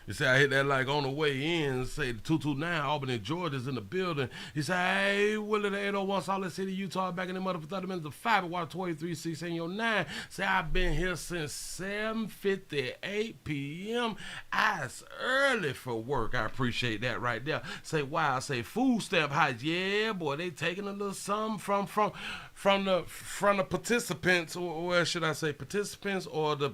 He said, I hit that like on the way in. Say the 229, Albany, Georgia's in the building. He said, hey, Willie, the 801, Salt City, Utah, back in the mother for 30 minutes of 5 at Water 23 in your 9. Say, I've been here since 7:58 p.m. It's early for work. I appreciate that right there. Say, wow. I say, food stamp hikes. Yeah, boy, they taking a little something from the participants, or should I say participants, or the,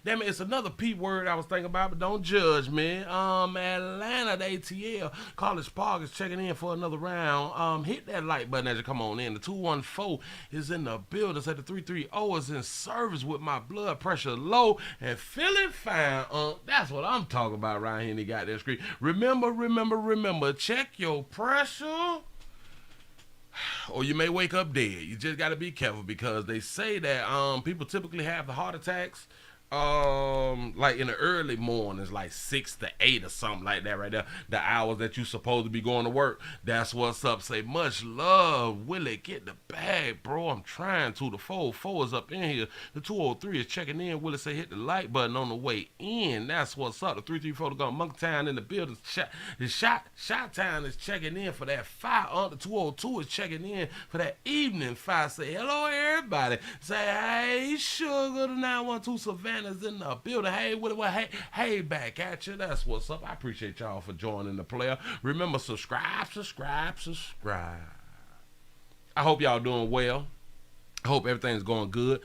damn it, it's another P word I was thinking about, but don't judge me. Atlanta, the ATL, College Park is checking in for another round. Hit that like button as you come on in. The 214 is in the building. Say the 330 is in service with my blood pressure low and feeling fine. That's what I'm talking about right here in the goddamn screen. Remember, check your pressure, or you may wake up dead. You just got to be careful because they say that people typically have the heart attacks like in the early mornings, like 6 to 8 or something like that right there, the hours that you supposed to be going to work. That's what's up. Say much love, Willie, get the bag, bro. I'm trying to. The 404 is up in here. The 203 is checking in. Willie say hit the like button on the way in. That's what's up. The 334 got Monkey Town in the building. Shot Town is checking in for that 5. The 202 is checking in for that evening 5. Say hello everybody. Say hey Sugar, the 912 Savannah is in the building. Hey, hey, back at you. That's what's up. I appreciate y'all for joining the player. Remember, subscribe. I hope y'all doing well. I hope everything's going good.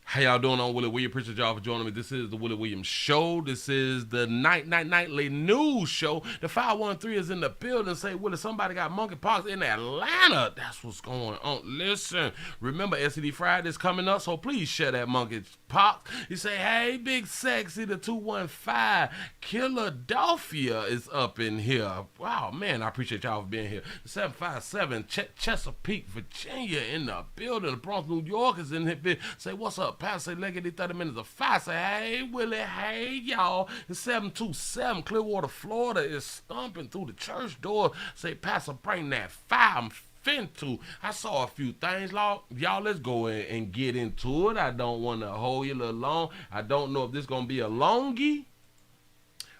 How y'all doing on Willie Williams? Appreciate y'all for joining me. This is the Willie Williams Show. This is the nightly news show. The 513 is in the building. Say, Willie, somebody got monkeypox in Atlanta. That's what's going on. Listen, remember STD Friday is coming up, so please share that monkeypox. You say, hey, Big Sexy, the 215. Philadelphia is up in here. Wow, man, I appreciate y'all for being here. The 757, Chesapeake, Virginia in the building. The Bronx, New York is in here. Say, what's up? Pastor Leggedy 30 minutes of 5. Say, hey, Willie, hey, y'all. The 727, Clearwater, Florida is stomping through the church door. Say, Pastor, bring that 5. I'm fintu. I saw a few things, y'all. Let's go in and get into it. I don't want to hold you a little long. I don't know if this is going to be a longie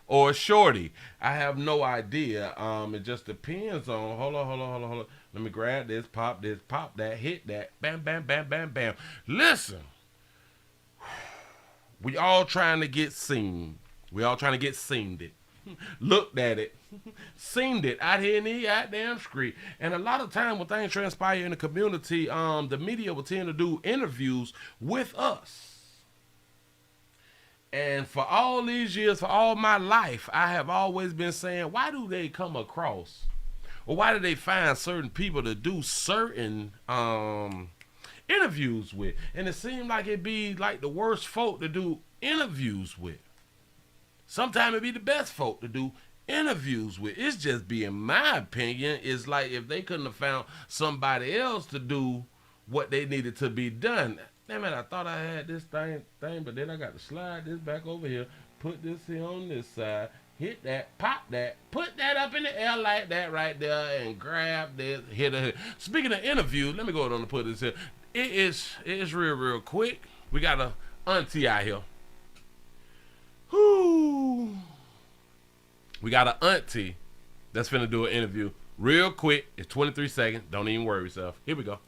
or a shorty. I have no idea. It just depends on, hold on. Let me grab this, pop that, hit that, bam, bam, bam, bam, bam. Listen. We all trying to get seen. We all trying to get seen it. Looked at it. Seen it out here in the goddamn street. And a lot of time when things transpire in the community, the media will tend to do interviews with us. And for all these years, for all my life, I have always been saying, why do they come across? Or why do they find certain people to do certain interviews with? And it seemed like it'd be like the worst folk to do interviews with. Sometimes it'd be the best folk to do interviews with. It's just be, in my opinion, it's like if they couldn't have found somebody else to do what they needed to be done. Damn it, I thought I had this thing, but then I got to slide this back over here, put this here on this side, hit that, pop that, put that up in the air like that right there, and grab this, hit it. Speaking of interviews, let me go ahead and put this here. It is real quick. We got a auntie out here. Whoo. We got an auntie that's finna do an interview real quick. It's 23 seconds. Don't even worry yourself. Here we go.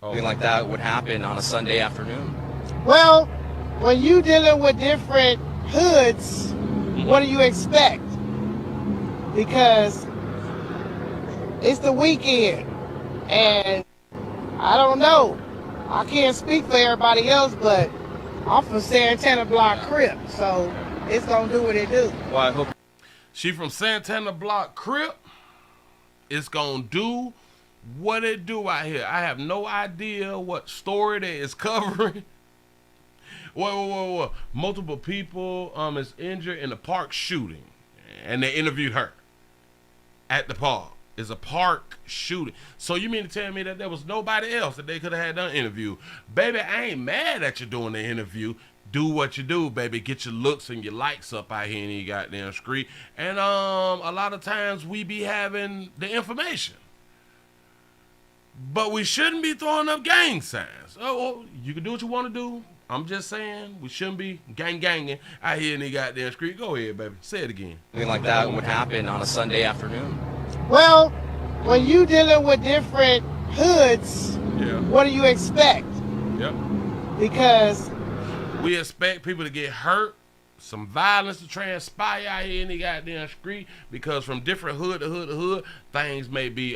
Something like that would happen on a Sunday afternoon. Well, when you dealing with different hoods, what do you expect? Because it's the weekend, and I don't know. I can't speak for everybody else, but I'm from Santana Block Crip, so it's gonna do what it do. Well, I hope. She from Santana Block Crip. It's gonna do what it do out here. I have no idea what story that is covering. Whoa. Multiple people is injured in the park shooting, and they interviewed her at the park. It's a park shooting. So you mean to tell me that there was nobody else that they could have had done interview? Baby, I ain't mad at you doing the interview. Do what you do, baby. Get your looks and your likes up out here in your goddamn street. And a lot of times we be having the information, but we shouldn't be throwing up gang signs. Oh, you can do what you want to do. I'm just saying we shouldn't be ganging out here in the goddamn street. Go ahead, baby. Say it again. Something like that would happen on a Sunday afternoon. Well, when you dealing with different hoods, Yeah. what do you expect? Yep. Because We expect people to get hurt, some violence to transpire out here in the goddamn street, because from different hood to hood to hood, things may be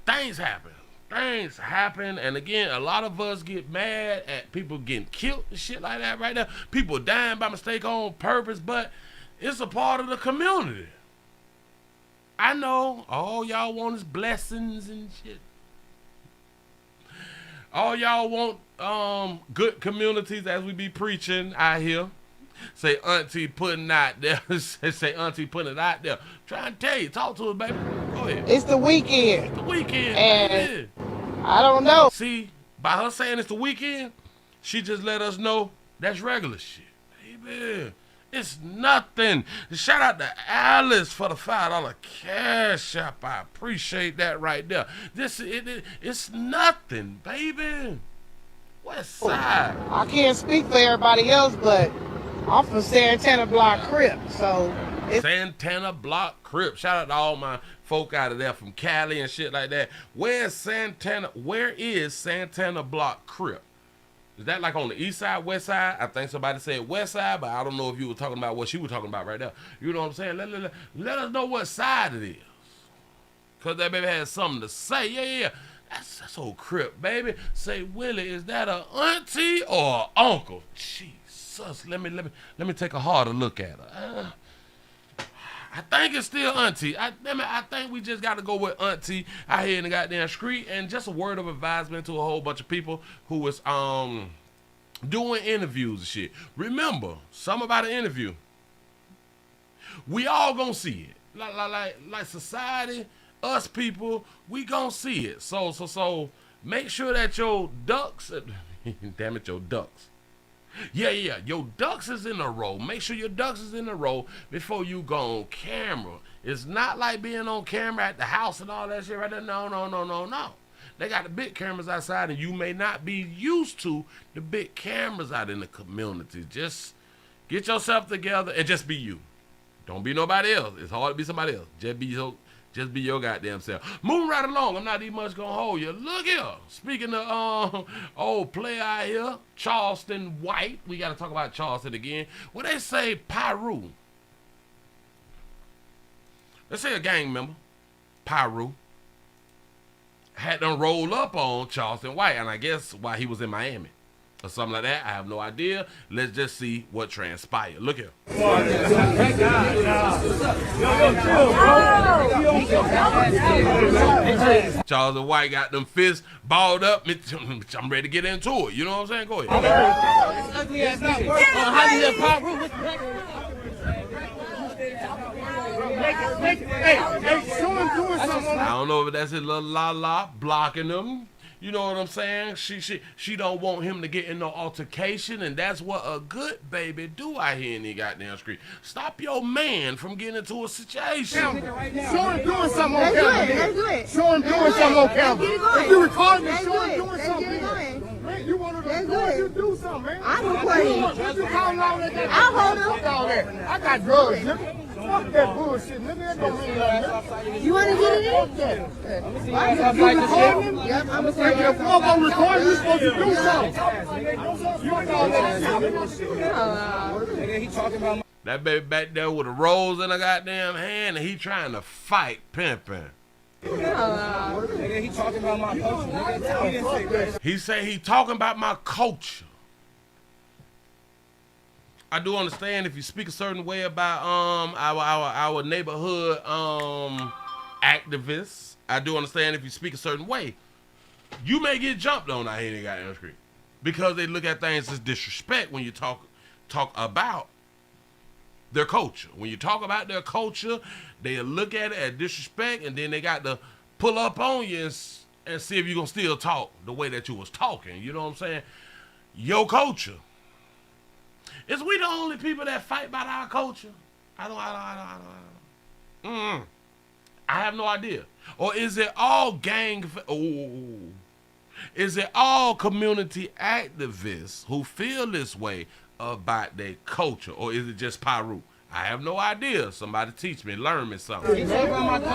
things happen. Things happen, and again, a lot of us get mad at people getting killed and shit like that right now. People dying by mistake on purpose, but it's a part of the community. I know all y'all want is blessings and shit. All y'all want good communities, as we be preaching out here. Say auntie putting out there. Say auntie putting it out there. Trying to tell you, talk to us, baby. Go ahead. it's the weekend. The weekend. And baby. I don't know. See, by her saying it's the weekend, she just let us know that's regular shit. Baby, it's nothing. Shout out to Alice for the $5 cash app. I appreciate that right there. It's nothing, baby. West Side. I can't speak for everybody else, but I'm from Santana Block Crip, so it's Santana Block Crip. Shout out to all my folk out of there from Cali and shit like that. Where is Santana Block Crip? Is that like on the east side, west side? I think somebody said west side, but I don't know if you were talking about what she was talking about right there. You know what I'm saying? Let us know what side it is. Because that baby has something to say. Yeah. That's old Crip, baby. Say, Willie, is that a auntie or a uncle? Jesus, let me take a harder look at her. I think it's still auntie. I think we just got to go with auntie out here in the goddamn street. And just a word of advisement to a whole bunch of people who was doing interviews and shit. Remember, something about an interview. We all gonna see it. Like society, us people, we gonna see it. So make sure that your ducks, damn it, your ducks. Yeah, your ducks is in a row. Make sure your ducks is in a row before you go on camera. It's not like being on camera at the house and all that shit right there. No. They got the big cameras outside, and you may not be used to the big cameras out in the community. Just get yourself together and just be you. Don't be nobody else. It's hard to be somebody else. Just be your goddamn self. Moving right along. I'm not even much gonna hold you. Look here. Speaking of old player out here, Charleston White. We gotta talk about Charleston again. When they say Pyru, let's say a gang member, Pyru, had them roll up on Charleston White, and I guess while he was in Miami or something like that. I have no idea. Let's just see what transpired. Look here. Charles and White got them fists balled up. I'm ready to get into it. You know what I'm saying? Go ahead. I don't know if that's his little la blocking them. You know what I'm saying? She don't want him to get in no altercation, and that's what a good baby do out here in the goddamn street. Stop your man from getting into a situation. Show him doing something on camera. Show him doing something on camera. If you recording me, show him doing something. Man, you want to record, you do something, man. I'm recording. What you calling all that? I'll hold him. All that. I got drugs, nigga. Fuck that bullshit, nigga. That don't mean nothing. You want to get it in? You recording him? Yep, I'm If recording. you're going to record, you supposed to do something. You call that shit. That baby back there with a rose in a goddamn hand, and he trying to fight pimping. He talking about my culture. He say he talking about my culture. I do understand if you speak a certain way about our neighborhood activists. I do understand if you speak a certain way, you may get jumped on out here in the goddamn street because they look at things as disrespect when you talk about their culture. When you talk about their culture, they look at it as disrespect, and then they got to pull up on you and see if you're gonna still talk the way that you was talking. You know what I'm saying? Your culture. Is we the only people that fight about our culture? I have no idea. Or is it all gang? Is it all community activists who feel this way about their culture, or is it just Pyru? I have no idea. Somebody teach me, learn me something. You want to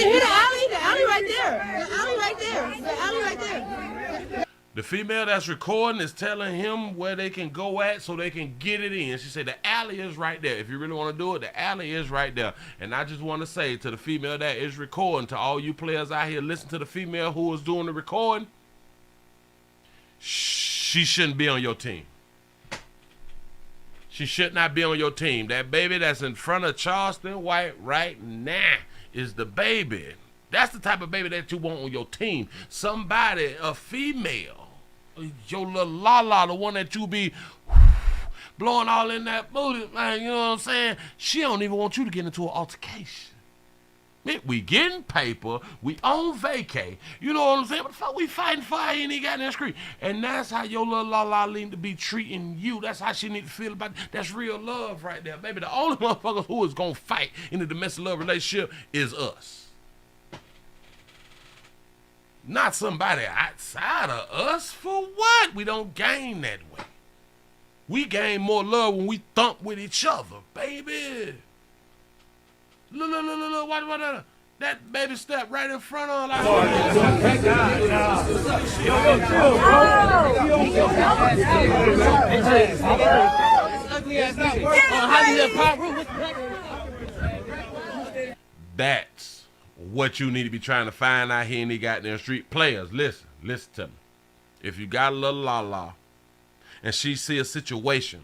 hit the alley? The alley right there. The alley right there. The alley right there. The female that's recording is telling him where they can go at so they can get it in. She said the alley is right there. If you really want to do it, the alley is right there. And I just want to say to the female that is recording, to all you players out here, listen to the female who is doing the recording. She shouldn't be on your team. She should not be on your team. That baby that's in front of Charleston White right now is the baby. That's the type of baby that you want on your team. Somebody, a female, your little la-la, the one that you be blowing all in that booty, man, you know what I'm saying? She don't even want you to get into an altercation. Man, we getting paper, we on vacay, you know what I'm saying? But the fuck we fighting fire and he got in that street. And that's how your little la-la need to be treating you. That's how she need to feel about it. That's real love right there, baby. The only motherfuckers who is gonna fight in the domestic love relationship is us. Not somebody outside of us. For what? We don't gain that way. We gain more love when we thump with each other, baby. Look, what, that baby step right in front of us. That's what you need to be trying to find out here in the goddamn street. Players, listen to me. If you got a little la-la and she see a situation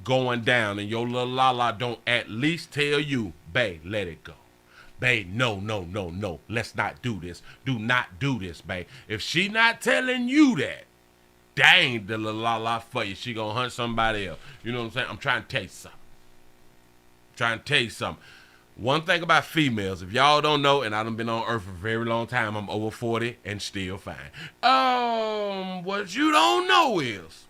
going down and your little la-la don't at least tell you, babe, let it go. Babe, no. Let's not do this. Do not do this, babe. If she not telling you that, dang the little la-la for you. She gonna hunt somebody else. You know what I'm saying? I'm trying to tell you something. One thing about females, if y'all don't know, and I done been on earth for a very long time, I'm over 40 and still fine. What you don't know is,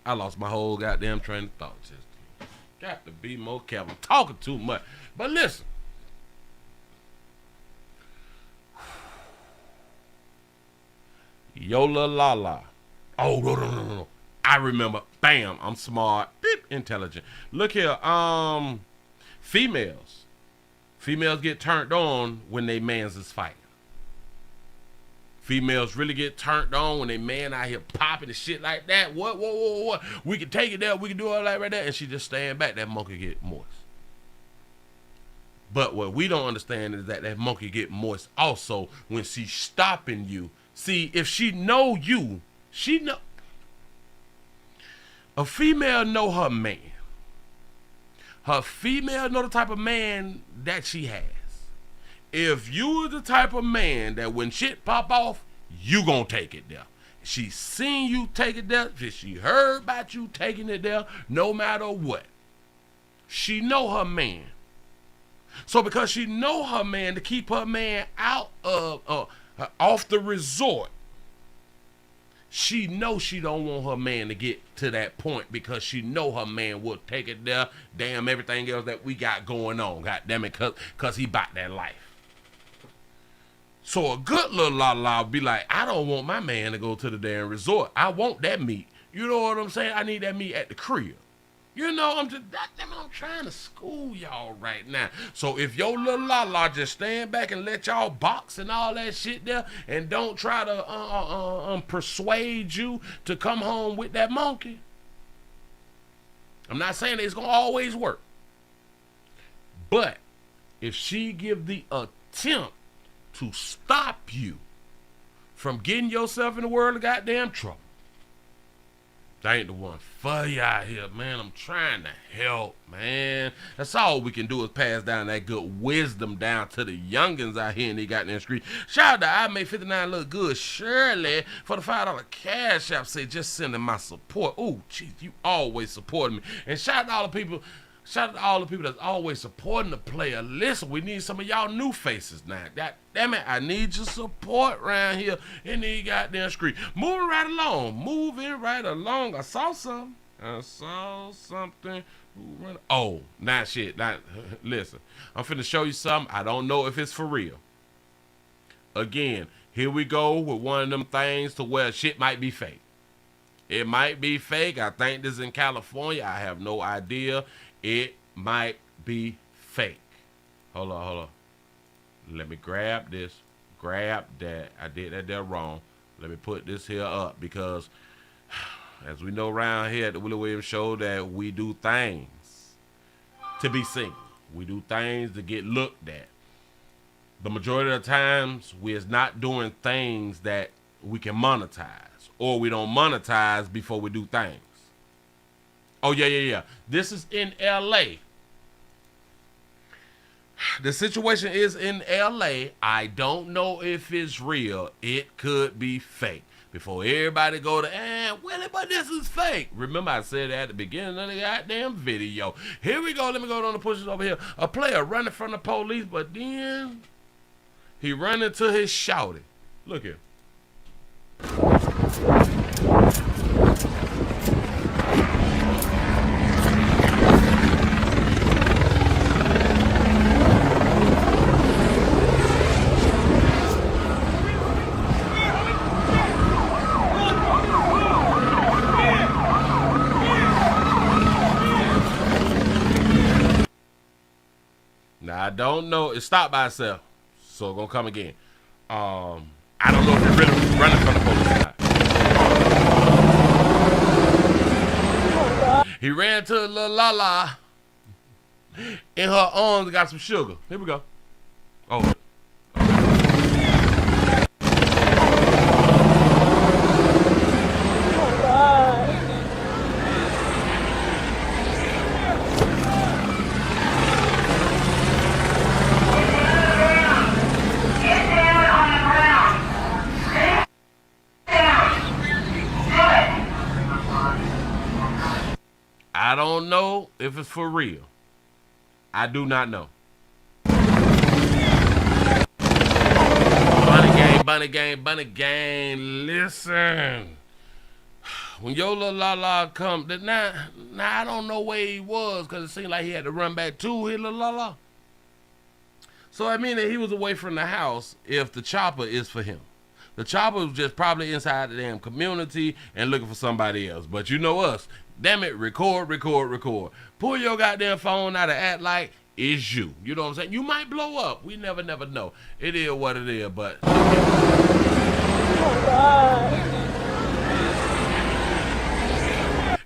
I lost my whole goddamn train of thought. Just got to be more careful. I'm talking too much. But listen. Yo la la la. Oh, no. I remember. Bam. I'm smart. Beep. Intelligent. Look here. Females get turned on when they mans is fighting. Females really get turned on when they man out here popping and shit like that. What? We can take it there. We can do all that right there. And she just stand back. That monkey get moist. But what we don't understand is that monkey get moist also when she's stopping you. See, if she know you, she know. A female know her man. Her female know the type of man that she has. If you are the type of man that when shit pop off, you gonna take it there. She seen you take it there. She heard about you taking it there, no matter what. She know her man. So because she know her man, to keep her man out of off the resort, she know she don't want her man to get to that point because she know her man will take it there. Damn everything else that we got going on. God damn it, cause he bought that life. So a good little la-la be like, I don't want my man to go to the damn resort. I want that meat. You know what I'm saying? I need that meat at the crib. You know, I'm trying to school y'all right now. So if your little la-la just stand back and let y'all box and all that shit there and don't try to persuade you to come home with that monkey, I'm not saying that it's going to always work. But if she give the attempt to stop you from getting yourself in the world of goddamn trouble, that ain't the one for you out here, man. I'm trying to help, man. That's all we can do is pass down that good wisdom down to the youngins out here in the goddamn street. Shout out to I Made 59 Look Good Shirley for the $5 cash app. Say just sending my support. Oh, jeez, you always supporting me. And shout out to all the people. Shout out to all the people that's always supporting the player. Listen, we need some of y'all new faces now. God damn it, I need your support around here in the goddamn street. Moving right along. I saw something. Oh, nah, shit. Listen, I'm finna show you something. I don't know if it's for real. again, here we go with one of them things to where shit might be fake. It might be fake. I think this is in California. I have no idea. It might be fake. Hold on. Let me grab this. Grab that. I did that there wrong. Let me put this here up because as we know around here at the Willie Williams Show that we do things to be seen. We do things to get looked at. The majority of the times we is not doing things that we can monetize, or we don't monetize before we do things. Oh yeah. This is in LA. The situation is in LA. I don't know if it's real. It could be fake. Before everybody go to, Willie, but this is fake. Remember I said at the beginning of the goddamn video. Here we go. Let me go on the pushes over here. A player running from the police, but then he run into his shouty. Look here. Now I don't know. It stopped by itself. So it's gonna come again. I don't know if you're really running from the police or not. He ran to a little Lala. In her arms got some sugar. Here we go. Oh. I don't know if it's for real. I do not know. Bunny gang. Listen. When your little la come, now I don't know where he was because it seemed like he had to run back to his little la. So I mean that he was away from the house if the chopper is for him. The chopper was just probably inside the damn community and looking for somebody else. But you know us. Damn it, record. Pull your goddamn phone out and act like it's you. You know what I'm saying? You might blow up. We never know. It is what it is, but...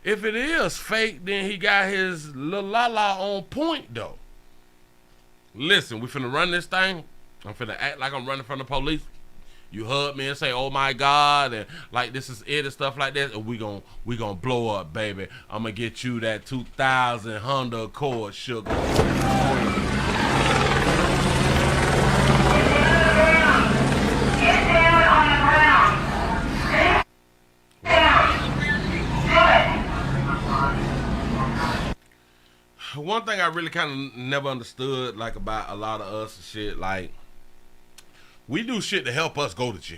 If it is fake, then he got his little la on point, though. Listen, we finna run this thing. I'm finna act like I'm running from the police. You hug me and say, "Oh my God," and like this is it and stuff like that, and we gon' blow up, baby. I'm gonna get you that 2000 Honda Accord, sugar. One thing I really kind of never understood, like about a lot of us and shit, like. We do shit to help us go to jail.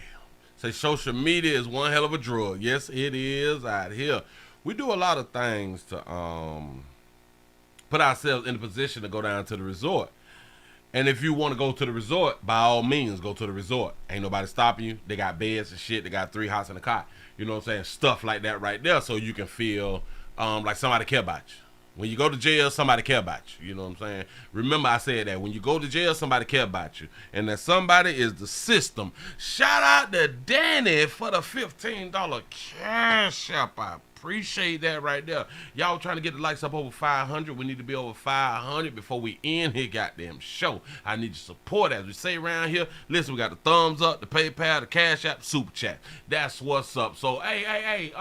Say social media is one hell of a drug. Yes, it is out here. We do a lot of things to put ourselves in a position to go down to the resort. And if you want to go to the resort, by all means, go to the resort. Ain't nobody stopping you. They got beds and shit. They got 3 hots in a cot. You know what I'm saying? Stuff like that right there so you can feel like somebody care about you. When you go to jail, somebody care about you. You know what I'm saying? Remember I said that. When you go to jail, somebody care about you. And that somebody is the system. Shout out to Danny for the $15 cash app. I appreciate that right there. Y'all trying to get the likes up over 500. We need to be over 500 before we end here goddamn show. I need your support. As we say around here, listen, we got the thumbs up, the PayPal, the cash app, super chat. That's what's up. So, hey,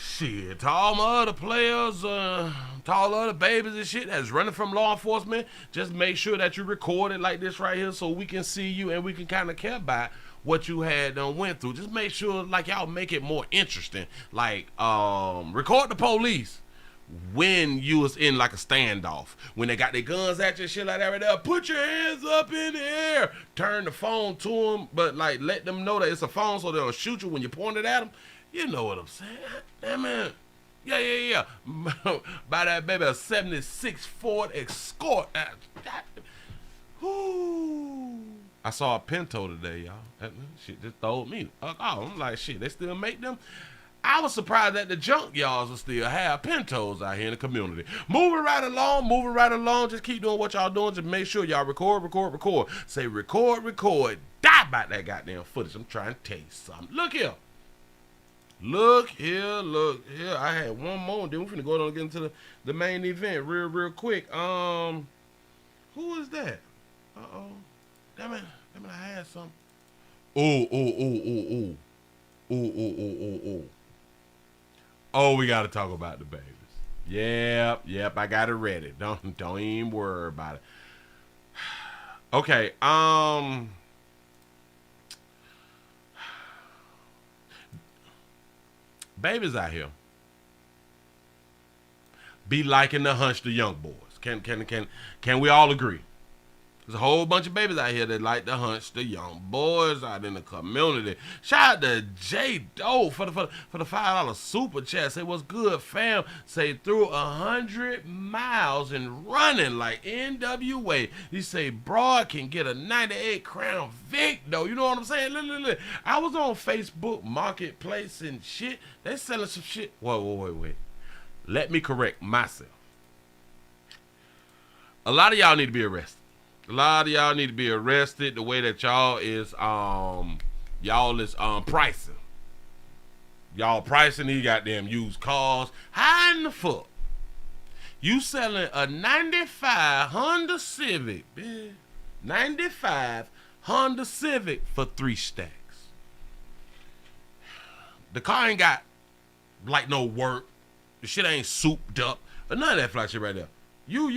shit, to all my other players, to all the other babies and shit that's running from law enforcement, just make sure that you record it like this right here so we can see you and we can kind of care about what you had done went through. Just make sure, like, y'all make it more interesting. Like, record the police when you was in, like, a standoff. When they got their guns at you and shit like that right there, put your hands up in the air. Turn the phone to them, but, like, let them know that it's a phone so they don't shoot you when you point it at them. You know what I'm saying? Damn it. Yeah. By that baby, a 76 Ford Escort. I I saw a Pinto today, y'all. That shit just told me. Oh, I'm like, shit, they still make them? I was surprised that the junkyards will still have Pintos out here in the community. Moving right along. Just keep doing what y'all doing. Just make sure y'all record. Say record. Die about that goddamn footage. I'm trying to tell you something. Look here. I had one more. Then we're finna go on and get into the main event real quick. Who is that? Uh-oh. Damn it, I had something. Oh, we gotta talk about the babies. Yep, I got it ready. Don't even worry about it. Okay, babies out here be liking to hunch the young boys. Can we all agree? There's a whole bunch of babies out here that like to hunch the young boys out in the community. Shout out to J Doe for the $5 super chat. Say what's good, fam. Say through 100 miles and running like NWA. He say Broad can get a 98 Crown Vic though. You know what I'm saying? Look. I was on Facebook Marketplace and shit. They selling some shit. Wait. Let me correct myself. A lot of y'all need to be arrested. The way that y'all is pricing. Y'all pricing these goddamn used cars high in the fuck. You selling a 95 Honda Civic, bitch. 95 Honda Civic for 3 stacks. The car ain't got like no work. The shit ain't souped up. But none of that fly shit right there. You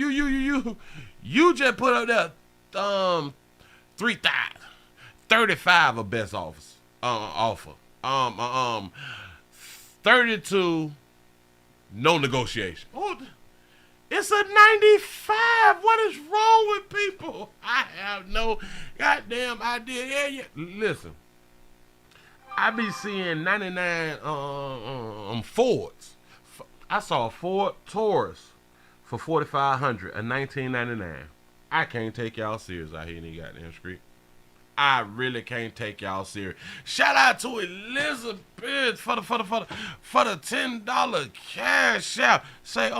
just put up there 35 of best offer. 32 no negotiation. Oh, it's a 95. What is wrong with people? I have no goddamn idea. Yeah. Listen, I be seeing 99 Fords. I saw a Ford Taurus for $4,500, a 1999. I can't take y'all serious out here in the goddamn street. I really can't take y'all serious. Shout out to Elizabeth for the $10 cash out. Say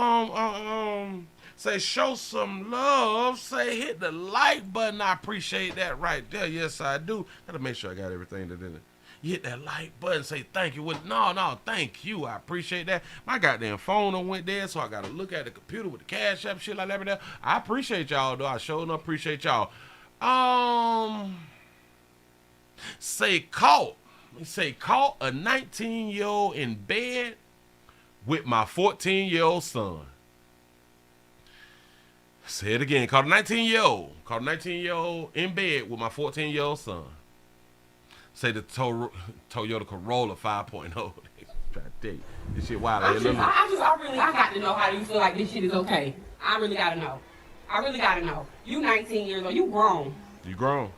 say show some love. Say hit the like button. I appreciate that right there. Yes, I do. Gotta make sure I got everything that in it. You hit that like button, say thank you. No, thank you. I appreciate that. My goddamn phone went there, so I got to look at the computer with the cash app, shit like that. I appreciate y'all, though. I sure enough appreciate y'all. Say caught a 19-year-old in bed with my 14-year-old son. Say it again. Caught a 19-year-old in bed with my 14-year-old son. Say the Toyota Corolla 5.0. Try to tell you. This shit wild. I got to know how you feel like this shit is okay. I really got to know. You 19 years old. You grown. You grown.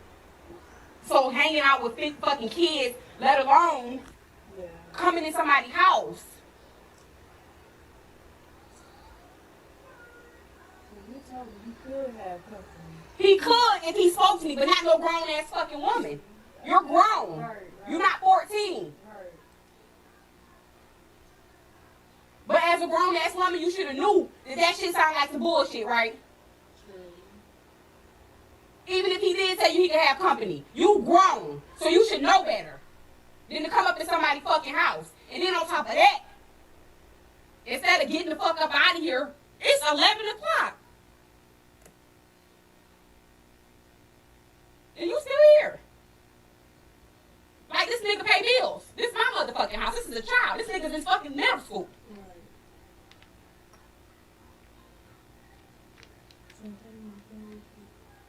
So hanging out with 50 fucking kids, let alone coming in somebody's house. He could if he spoke to me, but not no grown ass fucking woman. You're grown. You're not 14. But as a grown ass woman, you should have knew that shit sound like some bullshit, right? Even if he did tell you he could have company, you grown, so you should know better than to come up in somebody's fucking house. And then on top of that, instead of getting the fuck up out of here, it's 11 o'clock. And you still here. Like, this nigga pay bills. This is my motherfucking house. This is a child. This nigga's in fucking middle school.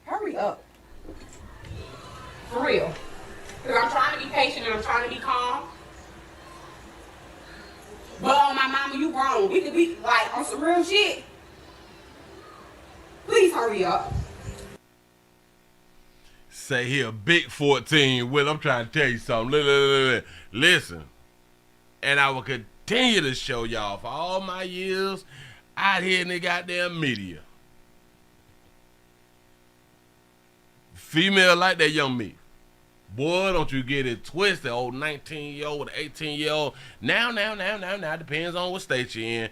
Hurry up. For real. Because I'm trying to be patient and I'm trying to be calm. But on my mama, you grown. We could be, like, on some real shit. Please hurry up. Say he a big 14. Will, I'm trying to tell you something. Listen. And I will continue to show y'all for all my years out here in the goddamn media. Female like that young me. Boy, don't you get it twisted. Old 19-year-old with an 18-year-old. Now, depends on what state you're in.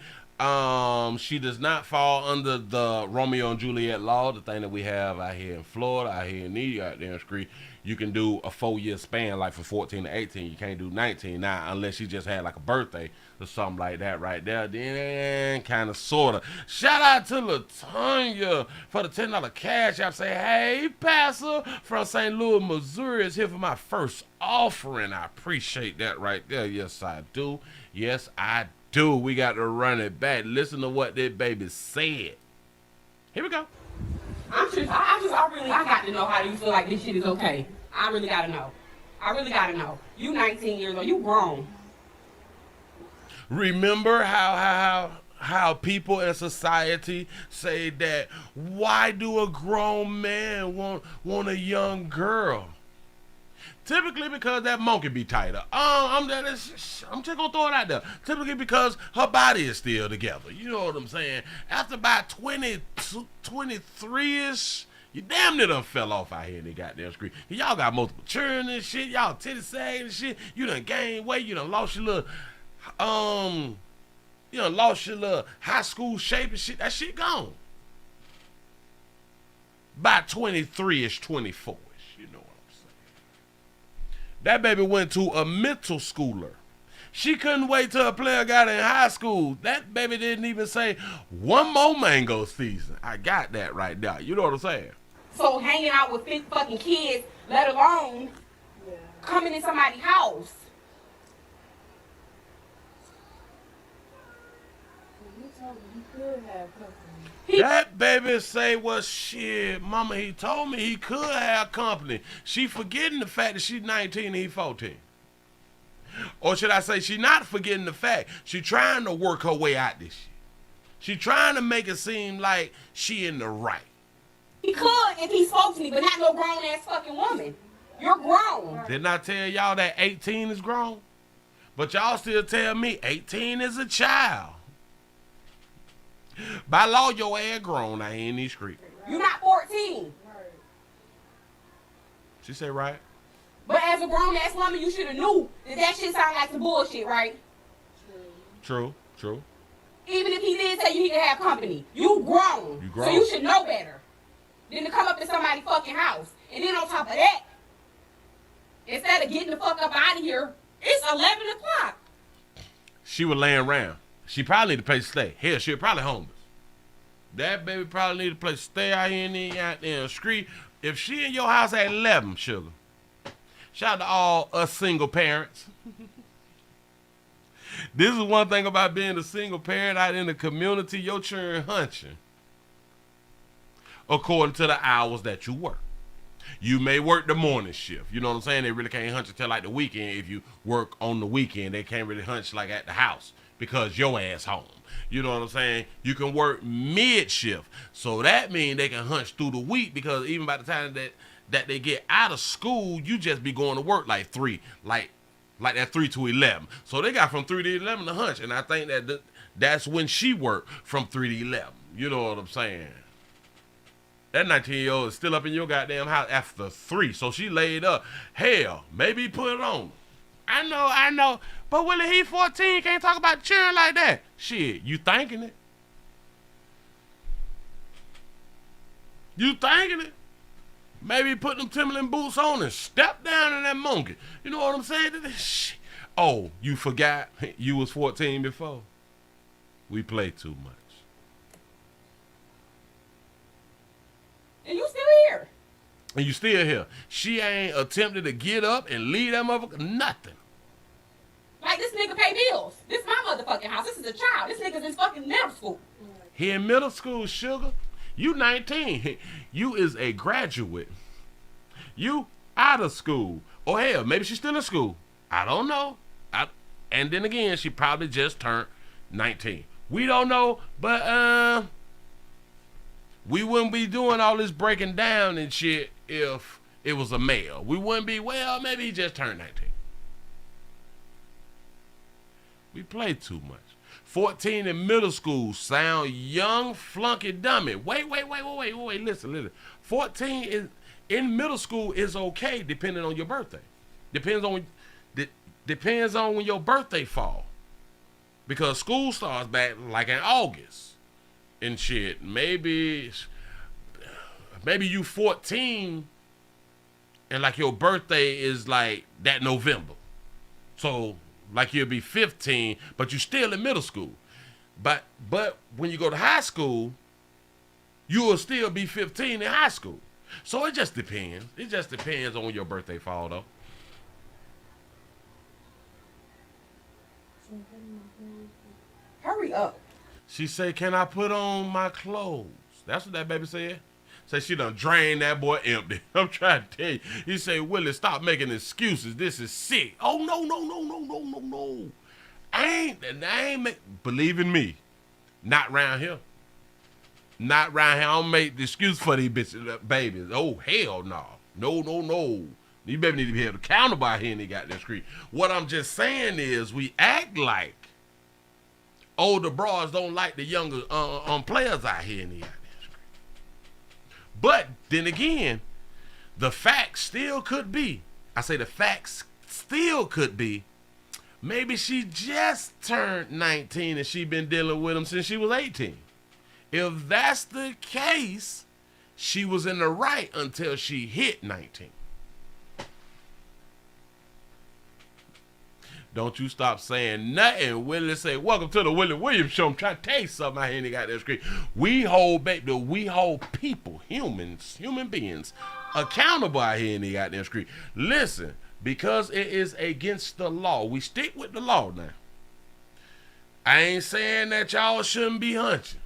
She does not fall under the Romeo and Juliet law, the thing that we have out here in Florida, out here in New York, out there in Street. You can do a 4-year span, like from 14 to 18. You can't do 19 now, unless you just had like a birthday or something like that right there. Then kind of, sort of. Shout out to LaTonya for the $10 cash app. Say, hey, Pastor from St. Louis, Missouri is here for my first offering. I appreciate that right there. Yes, I do. Yes, I do. We got to run it back. Listen to what that baby said. Here we go. I got to know how you feel like this shit is okay. I really got to know. You 19 years old. You grown. Remember how people in society say that, why do a grown man want a young girl? Typically because that monkey be tighter. I'm just gonna throw it out there. Typically because her body is still together. You know what I'm saying? After about 23-ish, you damn near done fell off out here in the goddamn screen. Y'all got multiple children and shit. Y'all titty sagging and shit. You done gained weight. You done lost your little, high school shape and shit. That shit gone. By 23-ish, 24-ish. You know what I'm saying? That baby went to a middle schooler. She couldn't wait till a player got in high school. That baby didn't even say one more mango season. I got that right there. You know what I'm saying? So hanging out with 50 fucking kids, let alone coming in somebody's house. That baby say, well, shit, mama, he told me he could have company. She forgetting the fact that she's 19 and he 14. Or should I say, she not forgetting the fact. She trying to work her way out this shit. She trying to make it seem like she in the right. He could if he spoke to me, but not no grown-ass fucking woman. You're grown. Didn't I tell y'all that 18 is grown? But y'all still tell me 18 is a child. By law, your ass grown out here in these streets. You're not 14. She said right. But as a grown-ass woman, you should have knew that shit sound like some bullshit, right? True. Even if he did say you need to have company, you grown. So you should know better than to come up in somebody's fucking house. And then on top of that, instead of getting the fuck up out of here, it's 11 o'clock. She was laying around. She probably need a place to stay. Hell, she probably homeless. That baby probably need a place to stay out here in the street. If she in your house at 11, sugar. Shout out to all us single parents. This is one thing about being a single parent out in the community. Your children hunching according to the hours that you work. You may work the morning shift. You know what I'm saying? They really can't hunch until like the weekend. If you work on the weekend, they can't really hunch like at the house because your ass home. You know what I'm saying? You can work mid shift. So that means they can hunch through the week because even by the time that they get out of school, you just be going to work like 3 to 11. So they got from 3 to 11 to hunch. And I think that's when she worked, from 3 to 11. You know what I'm saying? That 19-year-old is still up in your goddamn house after 3. So she laid up. Hell, maybe put it on. I know. But Willie, he 14, can't talk about children like that. Shit, you thinking it? Maybe put them Timberland boots on and step down in that monkey. You know what I'm saying? Shit. Oh, you forgot you was 14 before? We play too much. And you still here. And you still here. She ain't attempted to get up and leave that motherfucker. Nothing. Like, this nigga pay bills. This my motherfucking house. This is a child. This nigga's in fucking middle school. He in middle school, sugar. You 19. You is a graduate. You out of school. Or hell, maybe she's still in school. I don't know. And then again, she probably just turned 19. We don't know, but we wouldn't be doing all this breaking down and shit if it was a male. We wouldn't be, well, maybe he just turned 19. We play too much. 14 in middle school sound young, flunky dummy. Wait. Listen. 14 in middle school is okay depending on your birthday. Depends on when your birthday fall. Because school starts back like in August and shit. Maybe you 14 and like your birthday is like that November. So like you'll be 15, but you still in middle school. But when you go to high school, you will still be 15 in high school. So it just depends. It just depends on when your birthday fall though. Hurry up. She say, can I put on my clothes? That's what that baby said. Say she done drained that boy empty. I'm trying to tell you. He say, Willie, stop making excuses. This is sick. Oh, no. I ain't believe in me. Not round here. Not round here. I don't make the excuse for these bitches, babies. Oh, hell no. No. These babies need to be held accountable out here in they got that street. What I'm just saying is we act like older bras don't like the younger players out here in the street. But then again, the facts still could be. I say the facts still could be. Maybe she just turned 19 and she been dealing with him since she was 18. If that's the case, she was in the right until she hit 19. Don't you stop saying nothing. Willie say, welcome to the Willie Williams Show. I'm trying to tell you something out here in the goddamn screen. We hold people, human beings, accountable out here in the goddamn screen. Listen, because it is against the law, we stick with the law now. I ain't saying that y'all shouldn't be hunching.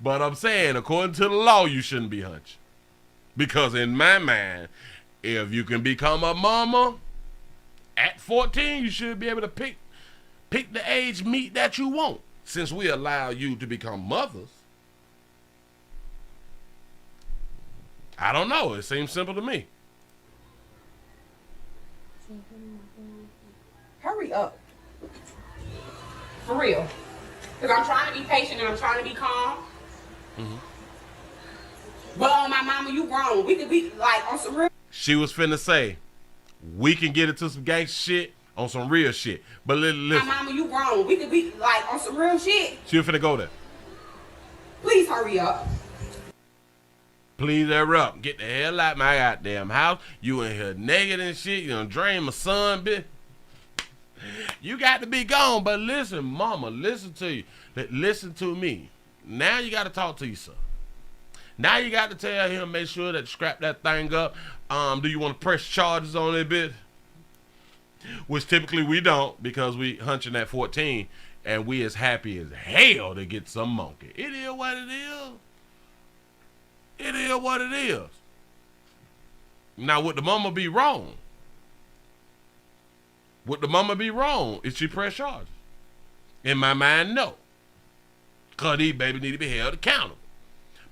But I'm saying, according to the law, you shouldn't be hunching. Because in my mind, if you can become a mama at 14, you should be able to pick the age meat that you want, since we allow you to become mothers. I don't know. It seems simple to me. Hurry up. For real. Because I'm trying to be patient and I'm trying to be calm. Mm-hmm. But my mama, you grown. We could be like on some real. She was finna say, we can get into some gangster shit on some real shit. But listen. My mama, you grown. We could be like on some real shit. She was finna go there. Please hurry up. Please hurry up. Get the hell out of my goddamn house. You in here naked and shit. You done drain my son, bitch. You got to be gone. But listen, mama, listen to you. Listen to me. Now you got to talk to your son. Now you got to tell him, make sure that you scrap that thing up. Do you want to press charges on it, bitch? Which typically we don't, because we hunching at 14 and we as happy as hell to get some monkey. It is what it is. It is what it is. Now, would the mama be wrong? Would the mama be wrong if she press charges? In my mind, no. Because these babies need to be held accountable.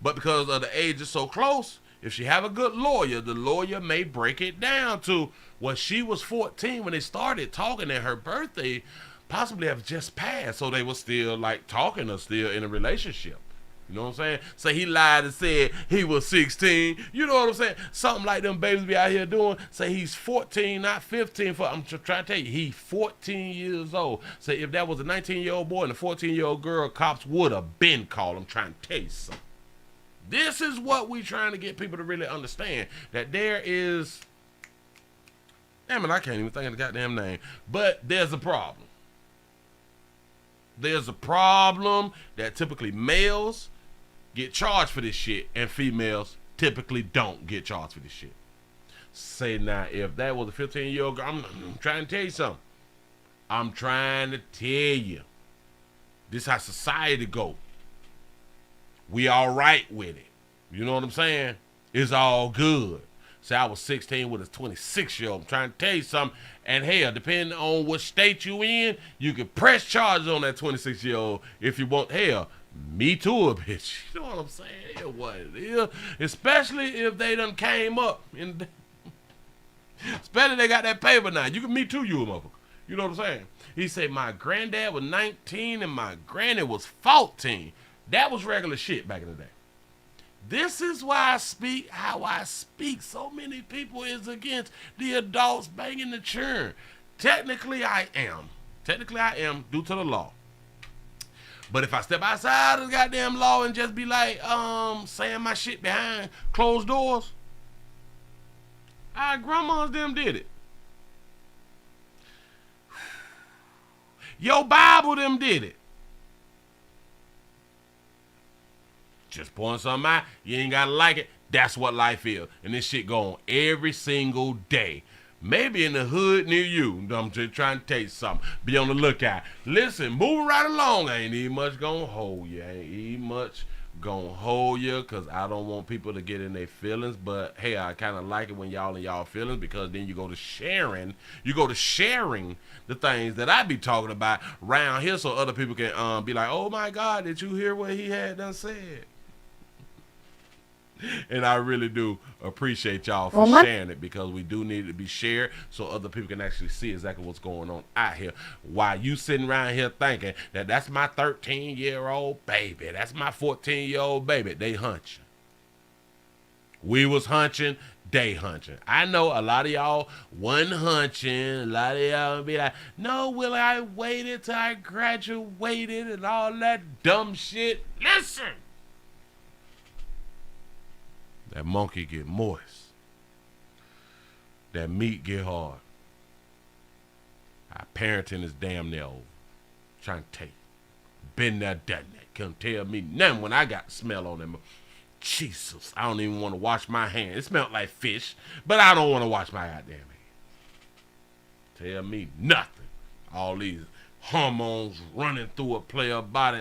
But because of the age is so close, if she have a good lawyer, the lawyer may break it down to, well, she was 14 when they started talking, and her birthday possibly have just passed, so they were still like talking or still in a relationship. You know what I'm saying? So he lied and said he was 16. You know what I'm saying? Something like them babies be out here doing. Say he's 14, not 15. I'm trying to tell you, he's 14 years old. So if that was a 19-year-old boy and a 14-year-old girl, cops would have been called. I'm trying to tell you something. This is what we trying to get people to really understand. That there is... Damn it, I can't even think of the goddamn name. But there's a problem. There's a problem that typically males get charged for this shit, and females typically don't get charged for this shit. Say now, if that was a 15-year-old girl, I'm trying to tell you something. I'm trying to tell you. This is how society go. We all right with it. You know what I'm saying? It's all good. Say I was 16 with a 26-year-old. I'm trying to tell you something. And hell, depending on what state you in, you can press charges on that 26-year-old if you want. Hell, me too a bitch. You know what I'm saying? It what it is. Especially if they done came up. Especially they got that paper now. You can me too, you a motherfucker. You know what I'm saying? He said my granddad was 19 and my granny was 14. That was regular shit back in the day. This is why I speak how I speak. So many people is against the adults banging the children. Technically, I am. Technically, I am due to the law. But if I step outside of the goddamn law and just be like, saying my shit behind closed doors, our grandmas them did it. Your Bible them did it. Just pouring something out, you ain't gotta like it. That's what life is. And this shit go on every single day. Maybe in the hood near you. I'm just trying to tell you something. Be on the lookout. Listen, moving right along. I ain't even much gonna hold you. I ain't even much gonna hold you because I don't want people to get in their feelings. But hey, I kind of like it when y'all in y'all feelings because then you go to sharing. You go to sharing the things that I be talking about around here so other people can be like, oh my God, did you hear what he had done said? And I really do appreciate y'all for sharing it because we do need it to be shared so other people can actually see exactly what's going on out here. While you sitting around here thinking that that's my 13-year-old baby, that's my 14-year-old baby, they hunching. We was hunching, they hunching. I know a lot of y'all wasn't hunching. A lot of y'all be like, no, Willie, I waited till I graduated and all that dumb shit. Listen. That monkey get moist. That meat get hard. Our parenting is damn near over. Trying to tell you. Been there, done that. Couldn't tell me nothing when I got the smell on them. Jesus, I don't even want to wash my hands. It smelled like fish, but I don't want to wash my goddamn hands. Tell me nothing. All these hormones running through a player body.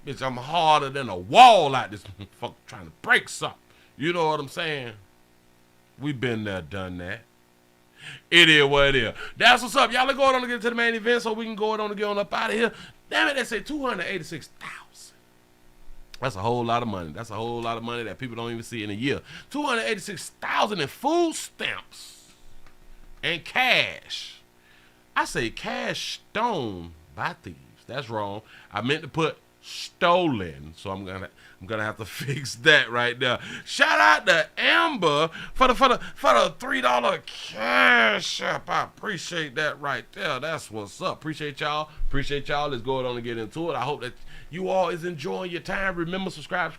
Bitch, I'm harder than a wall out this fuck trying to break something. You know what I'm saying? We been there, done that. It is what it is. That's what's up. Y'all let's go on to get to the main event so we can go on to get on up out of here. Damn it, they say 286,000. That's a whole lot of money. That's a whole lot of money that people don't even see in a year. 286,000 in food stamps and cash. I say cash stolen by thieves. That's wrong. I meant to put stolen, so I'm gonna have to fix that right there. Shout out to Amber for the $3 cash app. I appreciate that right there. That's what's up. Appreciate y'all. Let's go on and get into it. I hope that you all is enjoying your time. Remember, subscribe.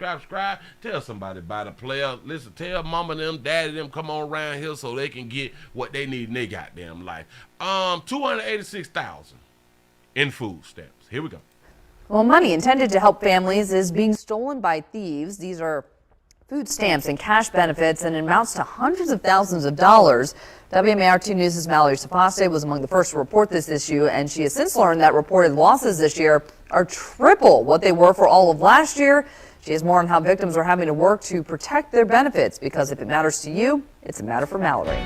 Tell somebody about the player. Listen, tell mama them, daddy them, come on around here so they can get what they need in their goddamn life. 286,000 in food stamps. Here we go. Well, money intended to help families is being stolen by thieves. These are food stamps and cash benefits and it amounts to hundreds of thousands of dollars. WMAR2 News' Mallory Sapaste was among the first to report this issue, and she has since learned that reported losses this year are triple what they were for all of last year. She has more on how victims are having to work to protect their benefits, because if it matters to you, it's a matter for Mallory.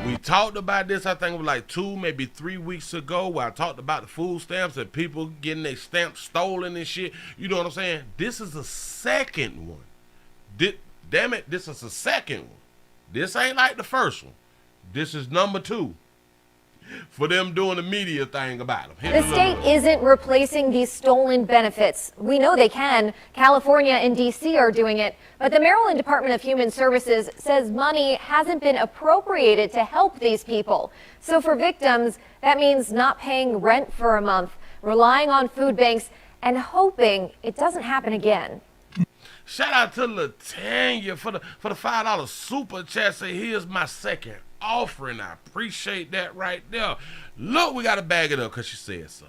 We talked about this, I think it was like 2, maybe 3 weeks ago, where I talked about the food stamps and people getting their stamps stolen and shit. You know what I'm saying? This is the second one. Damn it, this is the second one. This ain't like the first one. This is number 2 for them doing the media thing about them. The state isn't replacing these stolen benefits. We know they can. California and D.C. are doing it. But the Maryland Department of Human Services says money hasn't been appropriated to help these people. So for victims, that means not paying rent for a month, relying on food banks, and hoping it doesn't happen again. Shout out to Latanya for the $5 super chat. Say, here's my second offering. I appreciate that right there. Look, we got to bag it up because she said so.